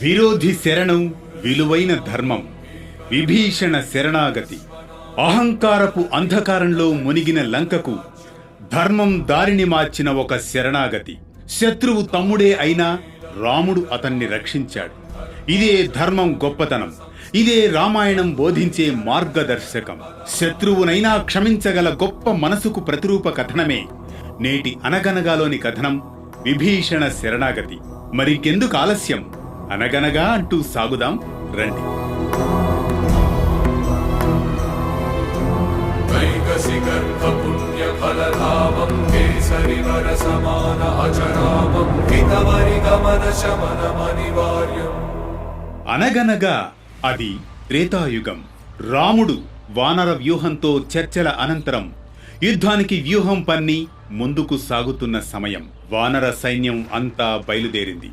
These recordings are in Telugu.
విరోధి శరణం విలువైన ధర్మం, విభీషణ శరణాగతి. అహంకారపు అంధకారంలో మునిగిన లంకకు ధర్మం దారిని మార్చిన ఒక శరణాగతి. శత్రువు తమ్ముడే అయినా రాముడు అతన్ని రక్షించాడు. ఇదే ధర్మం గొప్పతనం. ఇదే రామాయణం బోధించే మార్గదర్శకం. శత్రువునైనా క్షమించగల గొప్ప మనసుకు ప్రతిరూప కథనమే నేటి అనగనగాలోని కథనం విభీషణ శరణాగతి. మరికెందుకు ఆలస్యం, అనగనగా అంటూ సాగుదాం రండి. అనగనగా అది త్రేతాయుగం. రాముడు వానర వ్యూహంతో చర్చల అనంతరం యుద్ధానికి వ్యూహం పన్ని ముందుకు సాగుతున్న సమయం. వానర సైన్యం అంతా బయలుదేరింది.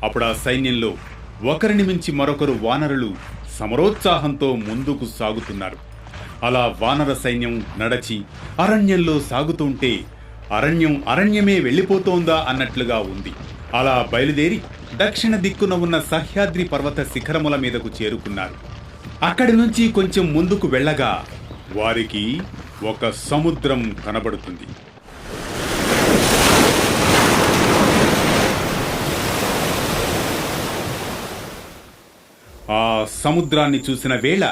అప్పుడు ఆ సైన్యంలో ఒకరిని మించి మరొకరు వానరులు సమరోత్సాహంతో ముందుకు సాగుతున్నారు. అలా వానర సైన్యం నడచి అరణ్యంలో సాగుతుంటే అరణ్యం అరణ్యమే వెళ్ళిపోతోందా అన్నట్లుగా ఉంది. అలా బయలుదేరి దక్షిణ దిక్కున ఉన్న సహ్యాద్రి పర్వత శిఖరముల మీదకు చేరుకున్నారు. అక్కడి నుంచి కొంచెం ముందుకు వెళ్ళగా వారికి ఒక సముద్రం కనబడుతుంది. ఆ సముద్రాన్ని చూసిన వేళ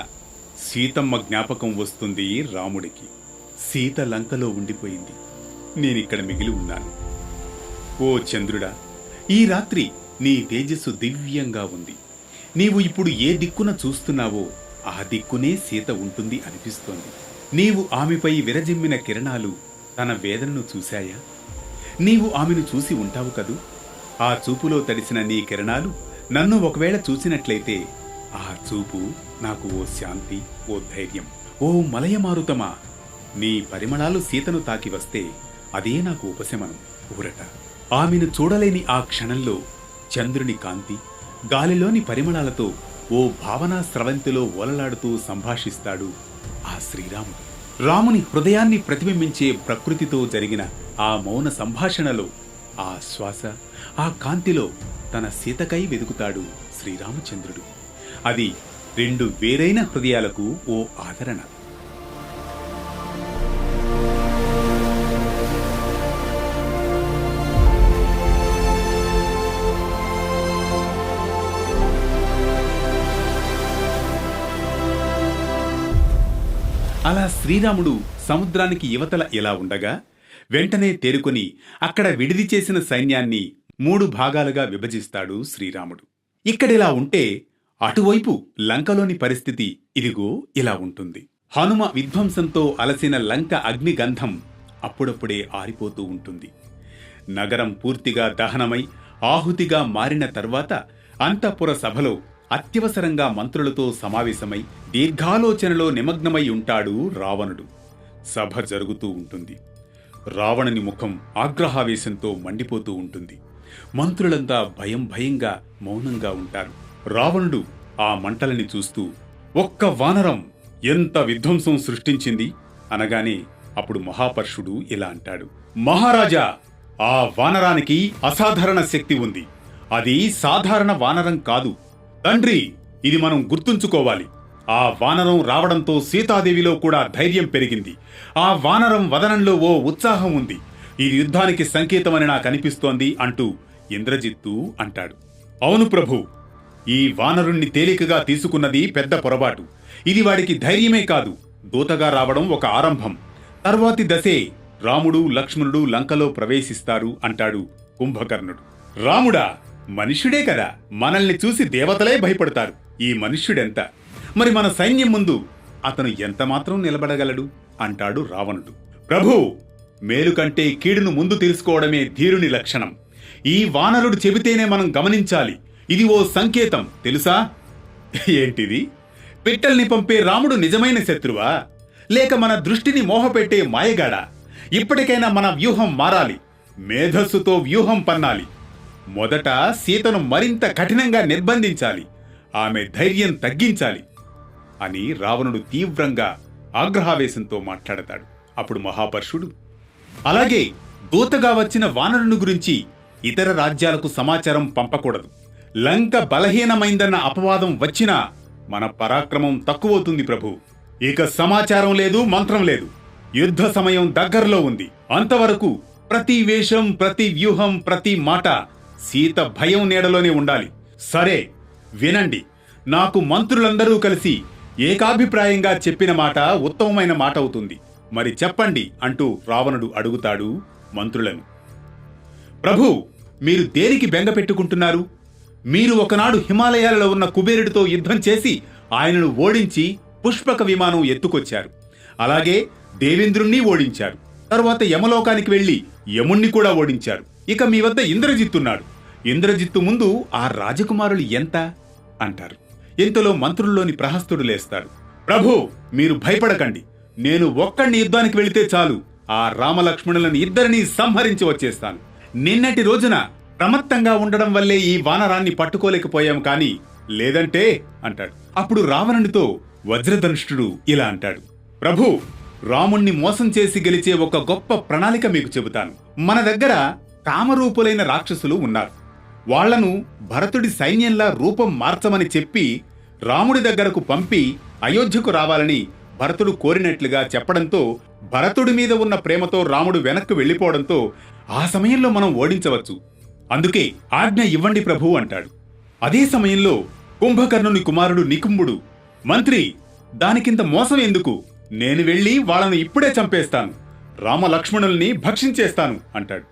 సీతమ్మ జ్ఞాపకం వస్తుంది రాముడికి. సీత లంకలో ఉండిపోయింది, నేనిక్కడ మిగిలి ఉన్నాను. ఓ చంద్రుడా, ఈ రాత్రి నీ తేజస్సు దివ్యంగా ఉంది. నీవు ఇప్పుడు ఏ దిక్కున చూస్తున్నావో ఆ దిక్కునే సీత ఉంటుంది అనిపిస్తోంది. నీవు ఆమెపై విరజిమ్మిన కిరణాలు తన వేదనను చూశాయా? నీవు ఆమెను చూసి ఉంటావు కదూ. ఆ చూపులో తడిసిన నీ కిరణాలు నన్ను ఒకవేళ చూసినట్లయితే ఆ చూపు నాకు ఓ శాంతి, ఓ ధైర్యం. ఓ మలయమారుతమా, నీ పరిమళాలు సీతను తాకి వస్తే అదే నాకు ఉపశమనం, ఊరట. ఆమెను చూడలేని ఆ క్షణంలో చంద్రుని కాంతి, గాలిలోని పరిమళాలతో ఓ భావనా స్రవంతిలో ఓలలాడుతూ సంభాషిస్తాడు ఆ శ్రీరాముడు. రాముని హృదయాన్ని ప్రతిబింబించే ప్రకృతితో జరిగిన ఆ మౌన సంభాషణలో ఆ శ్వాస, ఆ కాంతిలో తన సీతకై వెదుకుతాడు శ్రీరామచంద్రుడు. అది రెండు వేరైన హృదయాలకు ఓ ఆదరణ. అలా శ్రీరాముడు సముద్రానికి యువతల ఇలా ఉండగా వెంటనే తేరుకొని అక్కడ విడిది చేసిన సైన్యాన్ని 3 భాగాలుగా విభజిస్తాడు శ్రీరాముడు. ఇక్కడిలా ఉంటే అటువైపు లంకలోని పరిస్థితి ఇదిగో ఇలా ఉంటుంది. హనుమ విధ్వంసంతో అలసిన లంక అగ్నిగంధం అప్పుడప్పుడే ఆరిపోతూ ఉంటుంది. నగరం పూర్తిగా దహనమై ఆహుతిగా మారిన తర్వాత అంతఃపుర సభలో అత్యవసరంగా మంత్రులతో సమావేశమై దీర్ఘాలోచనలో నిమగ్నమై ఉంటాడు రావణుడు. సభ జరుగుతూ ఉంటుంది. రావణుని ముఖం ఆగ్రహావేశంతో మండిపోతూ ఉంటుంది. మంత్రులంతా భయంగా మౌనంగా ఉంటారు. రావణుడు ఆ మంటలని చూస్తూ ఒక్క వానరం ఎంత విధ్వంసం సృష్టించింది అనగానే అప్పుడు మహాపర్షుడు ఇలా అంటాడు, మహారాజా, ఆ వానరానికి అసాధారణ శక్తి ఉంది. అది సాధారణ వానరం కాదు తండ్రి, ఇది మనం గుర్తుంచుకోవాలి. ఆ వానరం రావడంతో సీతాదేవిలో కూడా ధైర్యం పెరిగింది. ఆ వానరం వదనంలో ఓ ఉత్సాహం ఉంది. ఇది యుద్ధానికి సంకేతమని నాకు అనిపిస్తోంది అంటూ ఇంద్రజిత్తు అంటాడు. అవును ప్రభు, ఈ వానరుణ్ణి తేలికగా తీసుకున్నది పెద్ద పొరపాటు. ఇది వాడికి ధైర్యమే కాదు, దూతగా రావడం ఒక ఆరంభం. తర్వాతి దశే రాముడు లక్ష్మణుడు లంకలో ప్రవేశిస్తారు అంటాడు కుంభకర్ణుడు. రాముడా, మనుష్యుడే కదా, మనల్ని చూసి దేవతలే భయపడతారు. ఈ మనుష్యుడెంత, మరి మన సైన్యం ముందు అతను ఎంతమాత్రం నిలబడగలడు అంటాడు రావణుడు. ప్రభు, మేలు కంటే కీడును ముందు తెలుసుకోవడమే ధీరుని లక్షణం. ఈ వానరుడు చెబితేనే మనం గమనించాలి. ఇది ఓ సంకేతం తెలుసా? ఏంటిది? పిట్టల్ని పంపే రాముడు నిజమైన శత్రువా, లేక మన దృష్టిని మోహపెట్టే మాయగాడా? ఇప్పటికైనా మన వ్యూహం మారాలి. మేధస్సుతో వ్యూహం పన్నాలి. మొదట సీతను మరింత కఠినంగా నిర్బంధించాలి. ఆమె ధైర్యం తగ్గించాలి అని రావణుడు తీవ్రంగా ఆగ్రహావేశంతో మాట్లాడతాడు. అప్పుడు మహాపర్షుడు, అలాగే దూతగా వచ్చిన వానరుని గురించి ఇతర రాజ్యాలకు సమాచారం పంపకూడదు. లంక బలహీనమైందన్న అపవాదం వచ్చినా మన పరాక్రమం తక్కువవుతుంది ప్రభు. ఇక సమాచారం లేదు, మంత్రం లేదు. యుద్ధ సమయం దగ్గరలో ఉంది. అంతవరకు ప్రతి వేషం, ప్రతి వ్యూహం, ప్రతి మాట సీత భయం నీడలోనే ఉండాలి. సరే వినండి, నాకు మంత్రులందరూ కలిసి ఏకాభిప్రాయంగా చెప్పిన మాట ఉత్తమమైన మాట అవుతుంది. మరి చెప్పండి అంటూ రావణుడు అడుగుతాడు మంత్రులను. ప్రభు, మీరు దేనికి బెంగ పెట్టుకుంటున్నారు? మీరు ఒకనాడు హిమాలయాలలో ఉన్న కుబేరుడితో యుద్ధం చేసి ఆయనను ఓడించి పుష్పక విమానం ఎత్తుకొచ్చారు. అలాగే దేవేంద్రుణ్ణి ఓడించారు. తరువాత యమలోకానికి వెళ్లి యముణ్ణి కూడా ఓడించారు. ఇక మీ వద్ద ఇంద్రజిత్తున్నాడు. ఇంద్రజిత్తు ముందు ఆ రాజకుమారులు ఎంత అంటారు. ఇంతలో మంత్రుల్లోని ప్రహస్తుడు లేస్తాడు. ప్రభు, మీరు భయపడకండి. నేను ఒక్కడిని యుద్ధానికి వెళితే చాలు, ఆ రామలక్ష్మణులను ఇద్దరినీ సంహరించి వచ్చేస్తాను. నిన్నటి రోజున ప్రమత్తంగా ఉండడం వల్లే ఈ వానరాన్ని పట్టుకోలేకపోయాం కానీ లేదంటే అంటాడు. అప్పుడు రావణునితో వజ్రధనుష్ఠుడు ఇలా అంటాడు. ప్రభు, రాముణ్ణి మోసం చేసి గెలిచే ఒక గొప్ప ప్రణాళిక మీకు చెబుతాను. మన దగ్గర కామరూపులైన రాక్షసులు ఉన్నారు. వాళ్లను భరతుడి సైన్యంలా రూపం మార్చమని చెప్పి రాముడి దగ్గరకు పంపి అయోధ్యకు రావాలని భరతుడు కోరినట్లుగా చెప్పడంతో భరతుడి మీద ఉన్న ప్రేమతో రాముడు వెనక్కు వెళ్లిపోవడంతో ఆ సమయంలో మనం ఓడించవచ్చు. అందుకే ఆజ్ఞ ఇవ్వండి ప్రభు అంటాడు. అదే సమయంలో కుంభకర్ణుని కుమారుడు నికుంభుడు, మంత్రి, దానికింత మోసం ఎందుకు? నేను వెళ్లి వాళ్ళను ఇప్పుడే చంపేస్తాను, రామలక్ష్మణుల్ని భక్షించేస్తాను అంటాడు.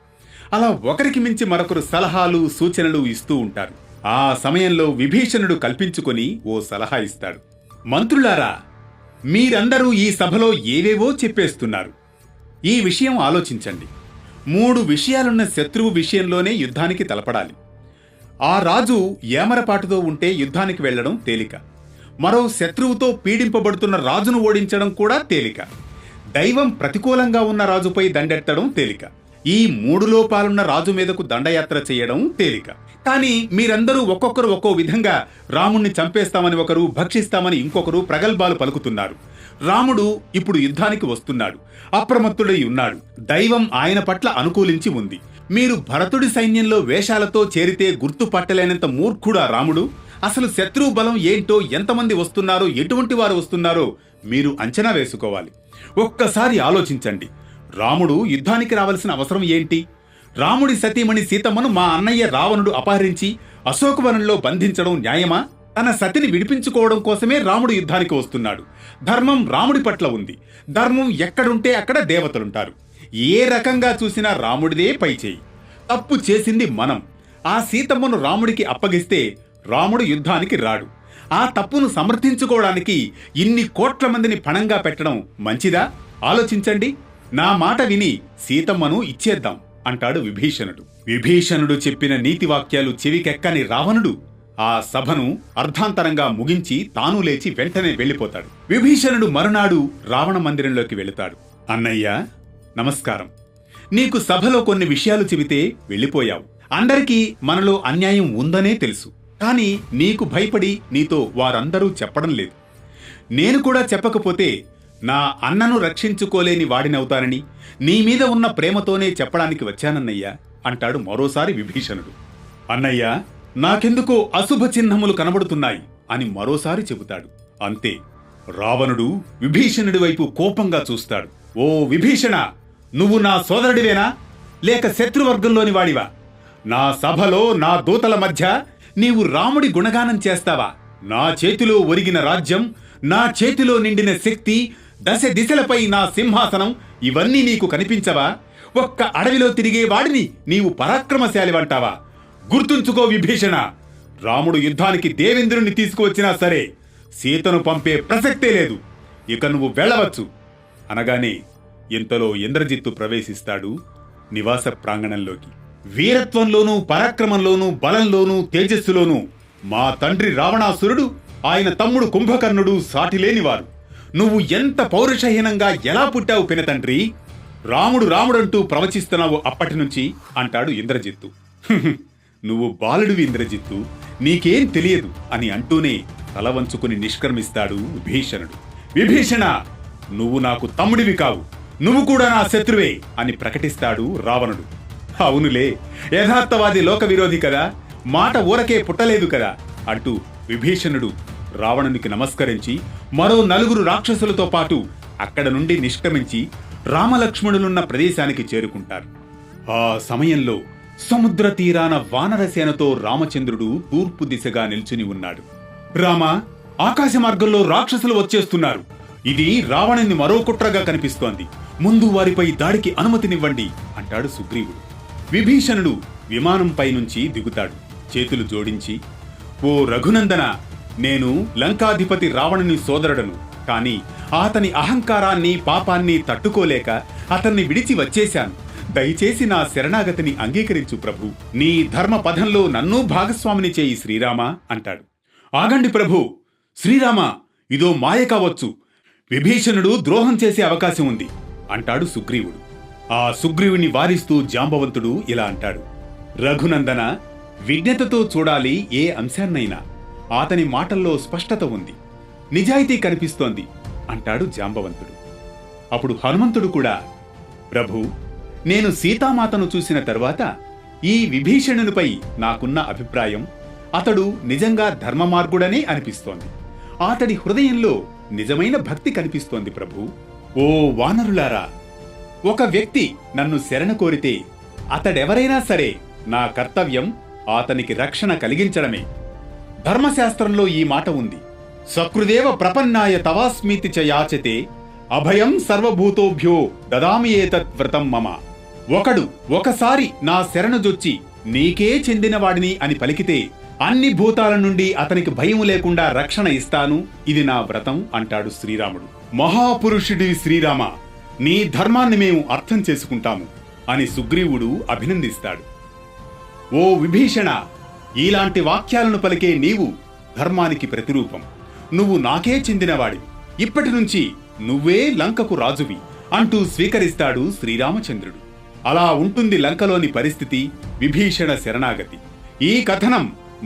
అలా ఒకరికి మించి మరొకరు సలహాలు, సూచనలు ఇస్తూ ఉంటారు. ఆ సమయంలో విభీషణుడు కల్పించుకొని ఓ సలహా ఇస్తాడు. మంత్రులారా, మీరందరూ ఈ సభలో ఏవేవో చెప్పేస్తున్నారు. ఈ విషయం ఆలోచించండి. 3 విషయాలున్న శత్రువు విషయంలోనే యుద్ధానికి తలపడాలి. ఆ రాజు ఏమరపాటుతో ఉంటే యుద్ధానికి వెళ్లడం తేలిక. మరో శత్రువుతో పీడింపబడుతున్న రాజును ఓడించడం కూడా తేలిక. దైవం ప్రతికూలంగా ఉన్న రాజుపై దండెత్తడం తేలిక. ఈ 3 లోపాలున్న రాజు మీదకు దండయాత్ర చేయడం తేలిక. కానీ మీరందరూ ఒక్కొక్కరు ఒక్కో విధంగా రాముణ్ణి చంపేస్తామని ఒకరు, భక్షిస్తామని ఇంకొకరు ప్రగల్భాలు పలుకుతున్నారు. రాముడు ఇప్పుడు యుద్ధానికి వస్తున్నాడు, అప్రమత్తుడై ఉన్నాడు. దైవం ఆయన పట్ల అనుకూలించి ఉంది. మీరు భరతుడి సైన్యంలో వేషాలతో చేరితే గుర్తుపట్టలేనంత మూర్ఖుడా రాముడు? అసలు శత్రువు బలం ఏంటో, ఎంతమంది వస్తున్నారో, ఎటువంటి వారు వస్తున్నారో మీరు అంచనా వేసుకోవాలి. ఒక్కసారి ఆలోచించండి. రాముడు యుద్ధానికి రావాల్సిన అవసరం ఏంటి? రాముడి సతీమణి సీతమ్మను మా అన్నయ్య రావణుడు అపహరించి అశోకవనంలో బంధించడం న్యాయమా? తన సతిని విడిపించుకోవడం కోసమే రాముడు యుద్ధానికి వస్తున్నాడు. ధర్మం రాముడి పట్ల ఉంది. ధర్మం ఎక్కడుంటే అక్కడ దేవతలుంటారు. ఏ రకంగా చూసినా రాముడిదే పైచేయి. తప్పు చేసింది మనం. ఆ సీతమ్మను రాముడికి అప్పగిస్తే రాముడు యుద్ధానికి రాడు. ఆ తప్పును సమర్థించుకోవడానికి ఇన్ని కోట్ల మందిని పణంగా పెట్టడం మంచిదా? ఆలోచించండి. నా మాట విని సీతమ్మను ఇచ్చేద్దాం అంటాడు విభీషణుడు. విభీషణుడు చెప్పిన నీతి వాక్యాలు చెవికెక్కని రావణుడు ఆ సభను అర్ధాంతరంగా ముగించి తాను లేచి వెంటనే వెళ్లిపోతాడు. విభీషణుడు మరునాడు రావణ మందిరంలోకి వెళుతాడు. అన్నయ్య, నమస్కారం. నీకు సభలో కొన్ని విషయాలు చెబితే వెళ్ళిపోయావు. అందరికీ మనలో అన్యాయం ఉందనే తెలుసు. కానీ నీకు భయపడి నీతో వారందరూ చెప్పడం లేదు. నేను కూడా చెప్పకపోతే నా అన్నను రక్షించుకోలేని వాడినవుతానని నీ మీద ఉన్న ప్రేమతోనే చెప్పడానికి వచ్చానన్నయ్యా అంటాడు మరోసారి విభీషణుడు. అన్నయ్య, నాకెందుకో అశుభ చిహ్నములు కనబడుతున్నాయి అని మరోసారి చెబుతాడు. అంతే, రావణుడు విభీషణుడి వైపు కోపంగా చూస్తాడు. ఓ విభీషణ, నువ్వు నా సోదరుడివేనా లేక శత్రువర్గంలోని వాడివా? నా సభలో నా దూతల మధ్య నీవు రాముడి గుణగానం చేస్తావా? నా చేతిలో ఒరిగిన రాజ్యం, నా చేతిలో నిండిన శక్తి, దశ దిశలపై నా సింహాసనం, ఇవన్నీ నీకు కనిపించవా? ఒక్క అడవిలో తిరిగే వాడిని నీవు పరాక్రమశాలివంటావా? గుర్తుంచుకో విభీషణ, రాముడు యుద్ధానికి దేవేంద్రుణ్ణి తీసుకువచ్చినా సరే సీతను పంపే ప్రసక్తే లేదు. ఇక నువ్వు వెళ్ళవచ్చు అనగానే ఇంతలో ఇంద్రజిత్తు ప్రవేశిస్తాడు నివాస ప్రాంగణంలోకి. వీరత్వంలోనూ, పరాక్రమంలోనూ, బలంలోనూ, తేజస్సులోనూ మా తండ్రి రావణాసురుడు, ఆయన తమ్ముడు కుంభకర్ణుడు సాటిలేనివారు. నువ్వు ఎంత పౌరుషహీనంగా ఎలా పుట్టావు పినతండ్రి? రాముడు రాముడంటూ ప్రవచిస్తున్నావు అప్పటి నుంచి అంటాడు ఇంద్రజిత్తు. నువ్వు బాలుడివి ఇంద్రజిత్తు, నీకేం తెలియదు అని అంటూనే తల వంచుకుని నిష్క్రమిస్తాడు విభీషణుడు. విభీషణ, నువ్వు నాకు తమ్ముడివి కావు, నువ్వు కూడా నా శత్రువే అని ప్రకటిస్తాడు రావణుడు. అవునులే, యథార్థవాది లోక విరోధి కదా, మాట ఊరకే పుట్టలేదు కదా అంటూ విభీషణుడు రావణునికి నమస్కరించి మరో 4 రాక్షసులతో పాటు అక్కడ నుండి నిష్క్రమించి రామలక్ష్మణులున్న ప్రదేశానికి చేరుకుంటారు. ఆ సమయంలో సముద్ర తీరాన వానరసేనతో రామచంద్రుడు తూర్పు దిశగా నిల్చుని ఉన్నాడు. రామా, ఆకాశ మార్గంలో రాక్షసులు వచ్చేస్తున్నారు. ఇది రావణుని మరో కుట్రగా కనిపిస్తోంది. ముందు వారిపై దాడికి అనుమతినివ్వండి అంటాడు సుగ్రీవుడు. విభీషణుడు విమానంపై నుంచి దిగుతాడు. చేతులు జోడించి, ఓ రఘునందన, నేను లంకాధిపతి రావణుని సోదరుడను. కాని అతని అహంకారాన్ని పాపాన్ని తట్టుకోలేక అతన్ని విడిచి వచ్చేశాను. దయచేసి నా శరణాగతిని అంగీకరించు ప్రభు. నీ ధర్మ పథంలో నన్నూ భాగస్వామిని చేయి శ్రీరామ అంటాడు. ఆగండి ప్రభు, శ్రీరామ, ఇదో మాయ కావచ్చు. విభీషణుడు ద్రోహం చేసే అవకాశం ఉంది అంటాడు సుగ్రీవుడు. ఆ సుగ్రీవుని వారిస్తూ జాంబవంతుడు ఇలా అంటాడు. రఘునందన, విజ్ఞతతో చూడాలి ఏ అంశాన్నైనా. అతని మాటల్లో స్పష్టత ఉంది, నిజాయితీ కనిపిస్తోంది అంటాడు జాంబవంతుడు. అప్పుడు హనుమంతుడు కూడా, ప్రభు, నేను సీతామాతను చూసిన తరువాత ఈ విభీషణునిపై నాకున్న అభిప్రాయం, అతడు నిజంగా ధర్మమార్గుడనే అనిపిస్తోంది. అతడి హృదయంలో నిజమైన భక్తి కనిపిస్తోంది ప్రభు. ఓ వానరులారా, ఒక వ్యక్తి నన్ను శరణ కోరితే అతడెవరైనా సరే నా కర్తవ్యం అతనికి రక్షణ కలిగించడమే. ధర్మశాస్త్రంలో ఈ మాట ఉంది, సకృదేవ ప్రపన్నాయ తవాస్మీతి చ యాచతే అభయం సర్వభూతోభ్యో దదామి ఏతత్ వ్రతం మమ. ఒకడు ఒకసారి నా శరణుజొచ్చి నీకే చెందినవాడిని అని పలికితే అన్ని భూతాల నుండి అతనికి భయం లేకుండా రక్షణ ఇస్తాను, ఇది నా వ్రతం అంటాడు శ్రీరాముడు. మహాపురుషుడి శ్రీరామ, నీ ధర్మాన్ని మేము అర్థం చేసుకుంటాము అని సుగ్రీవుడు అభినందిస్తాడు. ఓ విభీషణ, ఇలాంటి వాక్యాలను పలికే నీవు ధర్మానికి ప్రతిరూపం. నువ్వు నాకే చెందినవాడి, ఇప్పటి నుంచి నువ్వే లంకకు రాజువి అంటూ స్వీకరిస్తాడు శ్రీరామచంద్రుడు. అలా ఉంటుంది లంకలోని పరిస్థితి, విభీషణ శరణాగతి. ఈ కథనం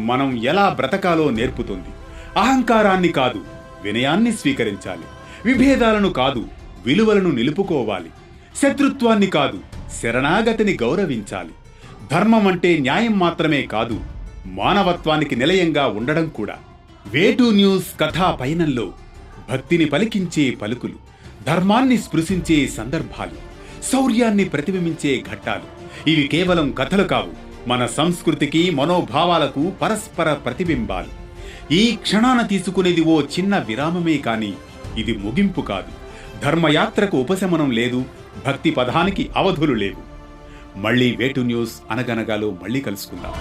మనం ఎలా బ్రతకాలో నేర్పుతుంది. అహంకారాన్ని కాదు, వినయాన్ని స్వీకరించాలి. విభేదాలను కాదు, విలువలను నిలుపుకోవాలి. శత్రుత్వాన్ని కాదు, శరణాగతిని గౌరవించాలి. ధర్మం అంటే న్యాయం మాత్రమే కాదు, మానవత్వానికి నిలయంగా ఉండడం కూడా. వేటూ న్యూస్ కథా పయనంలో భక్తిని పలికించే పలుకులు, ధర్మాన్ని స్పృశించే సందర్భాలు, శౌర్యాన్ని ప్రతిబింబించే ఘట్టాలు. ఇవి కేవలం కథలు కావు, మన సంస్కృతికి మనోభావాలకు పరస్పర ప్రతిబింబాలు. ఈ క్షణాన తీసుకునేది ఓ చిన్న విరామమే కాని ఇది ముగింపు కాదు. ధర్మయాత్రకు ఉపశమనం లేదు, భక్తి పదానికి అవధులు లేవు. మళ్ళీ వేటు న్యూస్ అనగనగాలో మళ్ళీ కలుసుకుందాం.